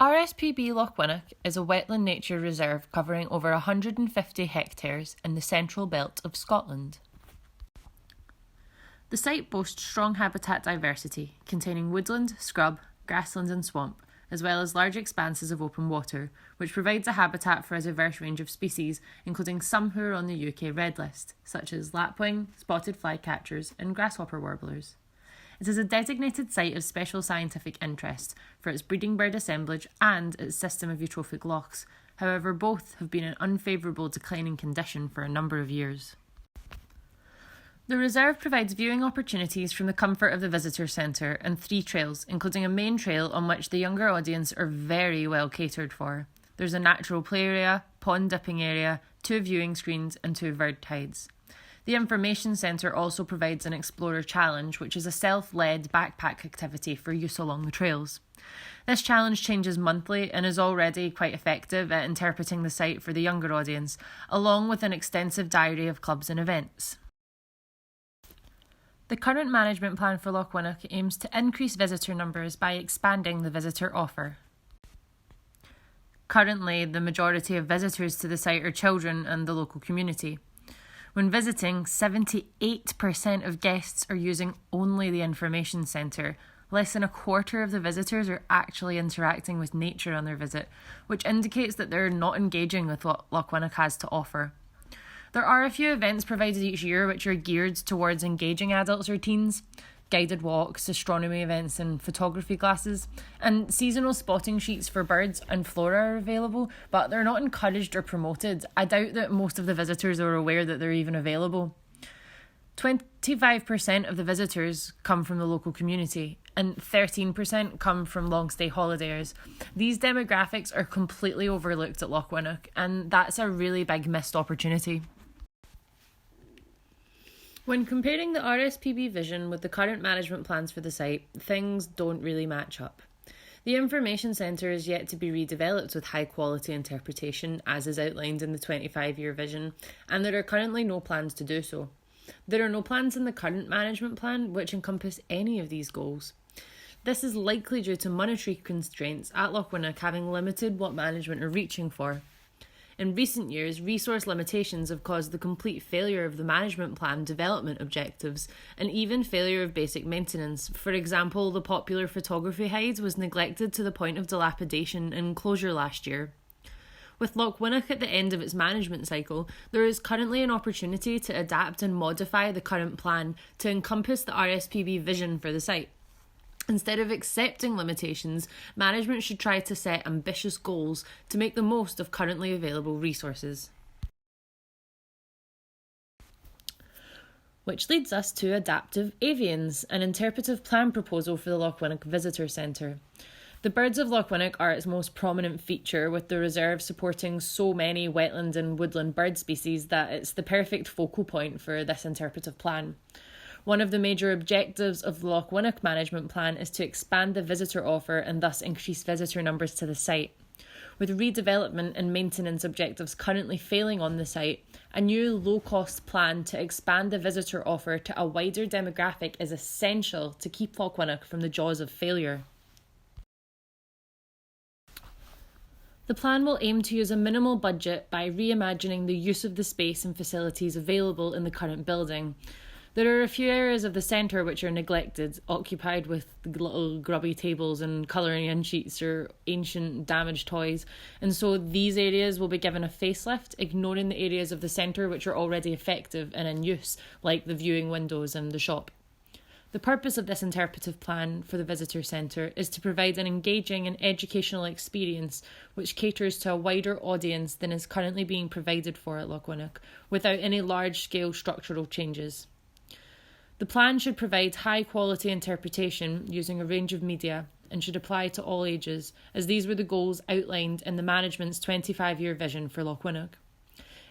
RSPB Lochwinnoch is a wetland nature reserve covering over 150 hectares in the central belt of Scotland. The site boasts strong habitat diversity, containing woodland, scrub, grassland and swamp, as well as large expanses of open water, which provides a habitat for a diverse range of species, including some who are on the UK Red List, such as lapwing, spotted flycatchers and grasshopper warblers. It is a designated site of special scientific interest for its breeding bird assemblage and its system of eutrophic lochs. However, both have been in unfavourable declining condition for a number of years. The reserve provides viewing opportunities from the comfort of the visitor centre and 3 trails, including a main trail on which the younger audience are very well catered for. There's a natural play area, pond dipping area, 2 viewing screens and 2 bird tides. The Information Centre also provides an Explorer Challenge, which is a self-led backpack activity for use along the trails. This challenge changes monthly and is already quite effective at interpreting the site for the younger audience, along with an extensive diary of clubs and events. The current management plan for Lochwinnoch aims to increase visitor numbers by expanding the visitor offer. Currently, the majority of visitors to the site are children and the local community. When visiting, 78% of guests are using only the Information Centre. Less than a quarter of the visitors are actually interacting with nature on their visit, which indicates that they're not engaging with what Lochwinnoch has to offer. There are a few events provided each year which are geared towards engaging adults or teens: guided walks, astronomy events and photography classes, and seasonal spotting sheets for birds and flora are available, but they're not encouraged or promoted. I doubt that most of the visitors are aware that they're even available. 25% of the visitors come from the local community and 13% come from long-stay holidayers. These demographics are completely overlooked at Lochwinnoch, and that's a really big missed opportunity. When comparing the RSPB vision with the current management plans for the site, things don't really match up. The Information Centre is yet to be redeveloped with high quality interpretation, as is outlined in the 25-year vision, and there are currently no plans to do so. There are no plans in the current management plan which encompass any of these goals. This is likely due to monetary constraints at Lochwinnoch having limited what management are reaching for. In recent years, resource limitations have caused the complete failure of the management plan development objectives and even failure of basic maintenance. For example, the popular photography hide was neglected to the point of dilapidation and closure last year. With Lochwinnoch at the end of its management cycle, there is currently an opportunity to adapt and modify the current plan to encompass the RSPB vision for the site. Instead of accepting limitations, management should try to set ambitious goals to make the most of currently available resources. Which leads us to Adaptive Avians, an interpretive plan proposal for the Lochwinnoch Visitor Centre. The birds of Lochwinnoch are its most prominent feature, with the reserve supporting so many wetland and woodland bird species that it's the perfect focal point for this interpretive plan. One of the major objectives of the Lochwinnoch management plan is to expand the visitor offer and thus increase visitor numbers to the site. With redevelopment and maintenance objectives currently failing on the site, a new low-cost plan to expand the visitor offer to a wider demographic is essential to keep Lochwinnoch from the jaws of failure. The plan will aim to use a minimal budget by reimagining the use of the space and facilities available in the current building. There are a few areas of the centre which are neglected, occupied with little grubby tables and colouring in sheets or ancient damaged toys, and so these areas will be given a facelift, ignoring the areas of the centre which are already effective and in use, like the viewing windows and the shop. The purpose of this interpretive plan for the visitor centre is to provide an engaging and educational experience which caters to a wider audience than is currently being provided for at Lochwinnoch, without any large-scale structural changes. The plan should provide high-quality interpretation using a range of media and should apply to all ages, as these were the goals outlined in the management's 25-year vision for Lochwinnoch.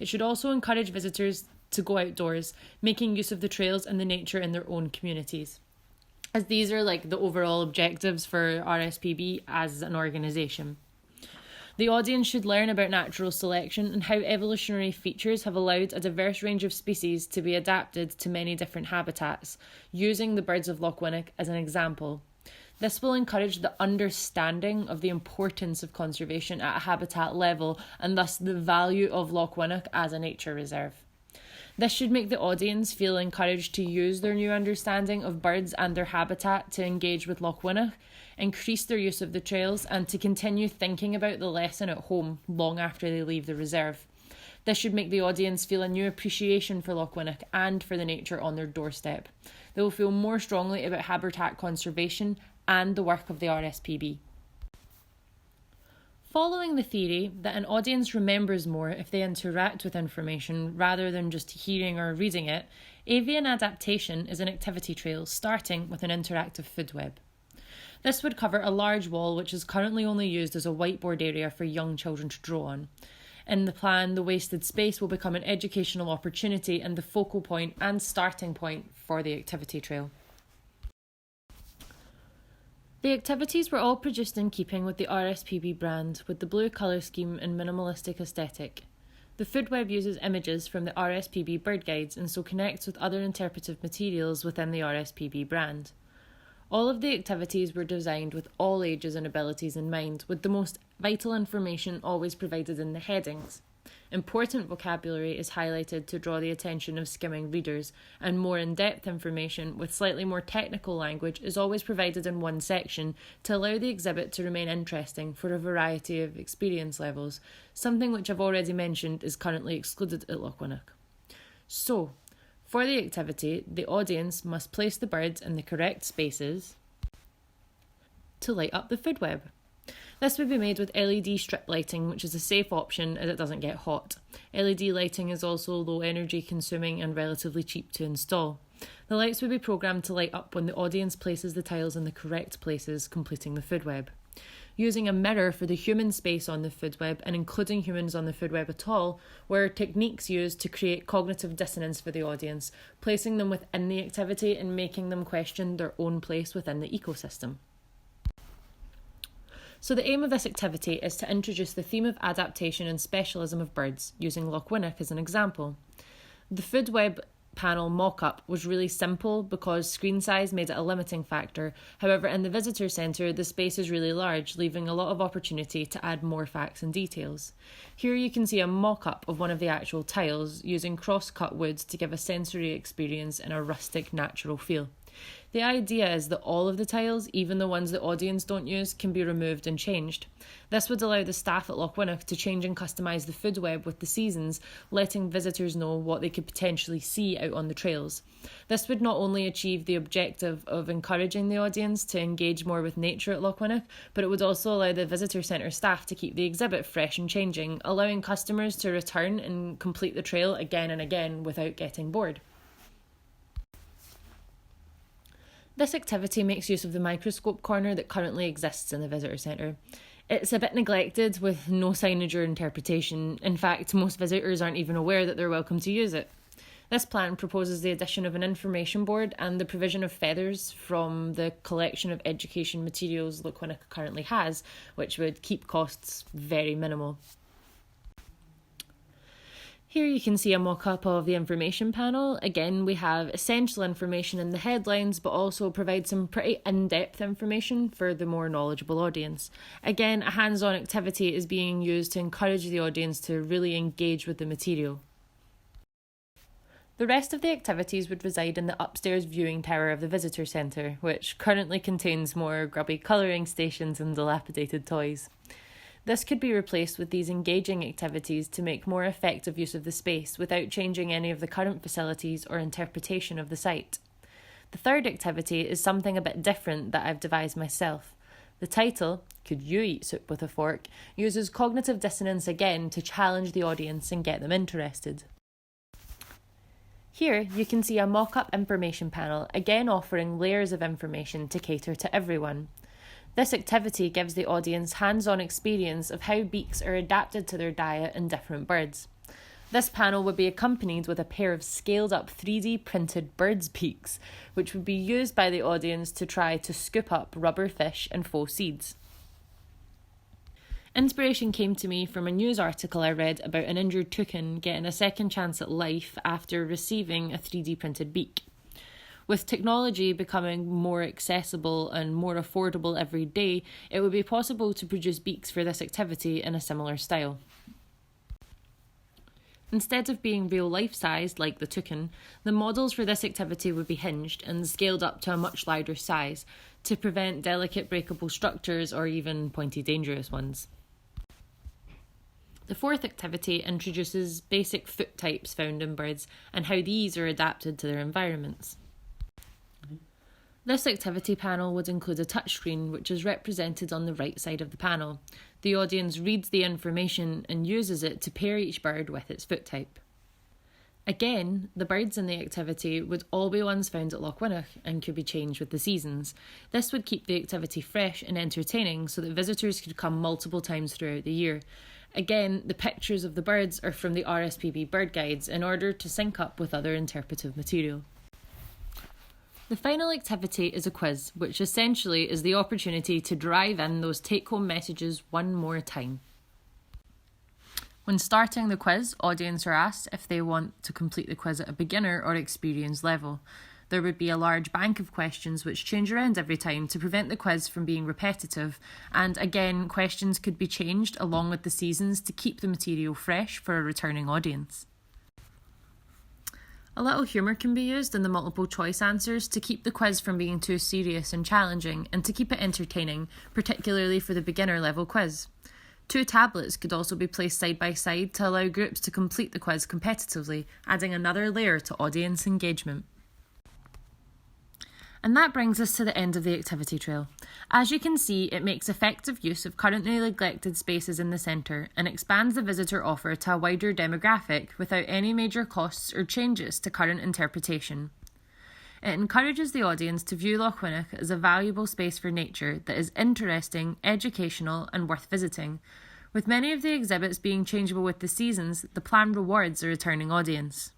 It should also encourage visitors to go outdoors, making use of the trails and the nature in their own communities, as these are like the overall objectives for RSPB as an organisation. The audience should learn about natural selection and how evolutionary features have allowed a diverse range of species to be adapted to many different habitats, using the birds of Lochwinnoch as an example. This will encourage the understanding of the importance of conservation at a habitat level and thus the value of Lochwinnoch as a nature reserve. This should make the audience feel encouraged to use their new understanding of birds and their habitat to engage with Lochwinnoch, increase their use of the trails, and to continue thinking about the lesson at home long after they leave the reserve. This should make the audience feel a new appreciation for Lochwinnoch and for the nature on their doorstep. They will feel more strongly about habitat conservation and the work of the RSPB. Following the theory that an audience remembers more if they interact with information rather than just hearing or reading it, Avian Adaptation is an activity trail starting with an interactive food web. This would cover a large wall which is currently only used as a whiteboard area for young children to draw on. In the plan, the wasted space will become an educational opportunity and the focal point and starting point for the activity trail. The activities were all produced in keeping with the RSPB brand, with the blue colour scheme and minimalistic aesthetic. The food web uses images from the RSPB bird guides and so connects with other interpretive materials within the RSPB brand. All of the activities were designed with all ages and abilities in mind, with the most vital information always provided in the headings. Important vocabulary is highlighted to draw the attention of skimming readers, and more in-depth information with slightly more technical language is always provided in one section to allow the exhibit to remain interesting for a variety of experience levels, something which I've already mentioned is currently excluded at Lochwinnoch. So, for the activity, the audience must place the birds in the correct spaces to light up the food web. This would be made with LED strip lighting, which is a safe option as it doesn't get hot. LED lighting is also low energy consuming and relatively cheap to install. The lights would be programmed to light up when the audience places the tiles in the correct places, completing the food web. Using a mirror for the human space on the food web and including humans on the food web at all were techniques used to create cognitive dissonance for the audience, placing them within the activity and making them question their own place within the ecosystem. So the aim of this activity is to introduce the theme of adaptation and specialism of birds, using Lochwinnoch as an example. The food web panel mock-up was really simple because screen size made it a limiting factor. However, in the visitor centre, the space is really large, leaving a lot of opportunity to add more facts and details. Here you can see a mock-up of one of the actual tiles, using cross-cut wood to give a sensory experience and a rustic, natural feel. The idea is that all of the tiles, even the ones the audience don't use, can be removed and changed. This would allow the staff at Lochwinnoch to change and customise the food web with the seasons, letting visitors know what they could potentially see out on the trails. This would not only achieve the objective of encouraging the audience to engage more with nature at Lochwinnoch, but it would also allow the visitor centre staff to keep the exhibit fresh and changing, allowing customers to return and complete the trail again and again without getting bored. This activity makes use of the microscope corner that currently exists in the visitor centre. It's a bit neglected with no signage or interpretation. In fact, most visitors aren't even aware that they're welcome to use it. This plan proposes the addition of an information board and the provision of feathers from the collection of education materials Lochwinnoch currently has, which would keep costs very minimal. Here you can see a mock-up of the information panel. Again, we have essential information in the headlines, but also provide some pretty in-depth information for the more knowledgeable audience. Again, a hands-on activity is being used to encourage the audience to really engage with the material. The rest of the activities would reside in the upstairs viewing tower of the visitor centre, which currently contains more grubby colouring stations and dilapidated toys. This could be replaced with these engaging activities to make more effective use of the space without changing any of the current facilities or interpretation of the site. The third activity is something a bit different that I've devised myself. The title, Could You Eat Soup with a Fork?, uses cognitive dissonance again to challenge the audience and get them interested. Here you can see a mock-up information panel, again offering layers of information to cater to everyone. This activity gives the audience hands-on experience of how beaks are adapted to their diet in different birds. This panel would be accompanied with a pair of scaled-up 3D printed birds' beaks, which would be used by the audience to try to scoop up rubber fish and faux seeds. Inspiration came to me from a news article I read about an injured toucan getting a second chance at life after receiving a 3D printed beak. With technology becoming more accessible and more affordable every day, it would be possible to produce beaks for this activity in a similar style. Instead of being real life-sized like the toucan, the models for this activity would be hinged and scaled up to a much larger size to prevent delicate breakable structures or even pointy dangerous ones. The fourth activity introduces basic foot types found in birds and how these are adapted to their environments. This activity panel would include a touchscreen which is represented on the right side of the panel. The audience reads the information and uses it to pair each bird with its foot type. Again, the birds in the activity would all be ones found at Lochwinnoch and could be changed with the seasons. This would keep the activity fresh and entertaining so that visitors could come multiple times throughout the year. Again, the pictures of the birds are from the RSPB bird guides in order to sync up with other interpretive material. The final activity is a quiz, which essentially is the opportunity to drive in those take-home messages one more time. When starting the quiz, audience are asked if they want to complete the quiz at a beginner or experienced level. There would be a large bank of questions which change around every time to prevent the quiz from being repetitive, and again, questions could be changed along with the seasons to keep the material fresh for a returning audience. A little humour can be used in the multiple choice answers to keep the quiz from being too serious and challenging and to keep it entertaining, particularly for the beginner level quiz. 2 tablets could also be placed side by side to allow groups to complete the quiz competitively, adding another layer to audience engagement. And that brings us to the end of the activity trail. As you can see, it makes effective use of currently neglected spaces in the centre and expands the visitor offer to a wider demographic without any major costs or changes to current interpretation. It encourages the audience to view Lochwinnoch as a valuable space for nature that is interesting, educational and worth visiting. With many of the exhibits being changeable with the seasons, the plan rewards a returning audience.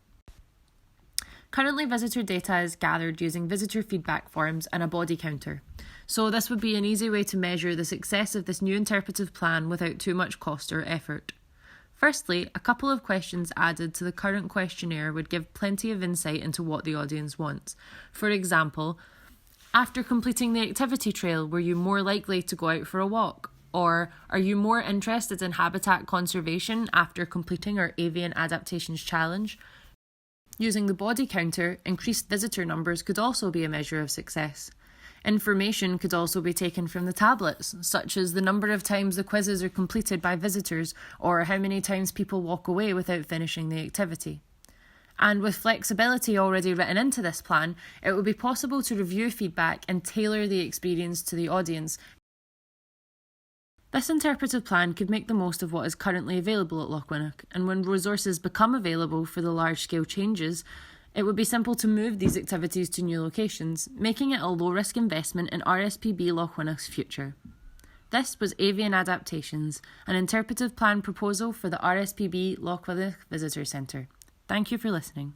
Currently, visitor data is gathered using visitor feedback forms and a body counter. So this would be an easy way to measure the success of this new interpretive plan without too much cost or effort. Firstly, a couple of questions added to the current questionnaire would give plenty of insight into what the audience wants. For example, after completing the activity trail, were you more likely to go out for a walk? Or are you more interested in habitat conservation after completing our Avian Adaptations challenge? Using the body counter, increased visitor numbers could also be a measure of success. Information could also be taken from the tablets, such as the number of times the quizzes are completed by visitors or how many times people walk away without finishing the activity. And with flexibility already written into this plan, it would be possible to review feedback and tailor the experience to the audience. This interpretive plan could make the most of what is currently available at Lochwinnoch, and when resources become available for the large-scale changes, it would be simple to move these activities to new locations, making it a low-risk investment in RSPB Lochwinnoch's future. This was Avian Adaptations, an interpretive plan proposal for the RSPB Lochwinnoch Visitor Centre. Thank you for listening.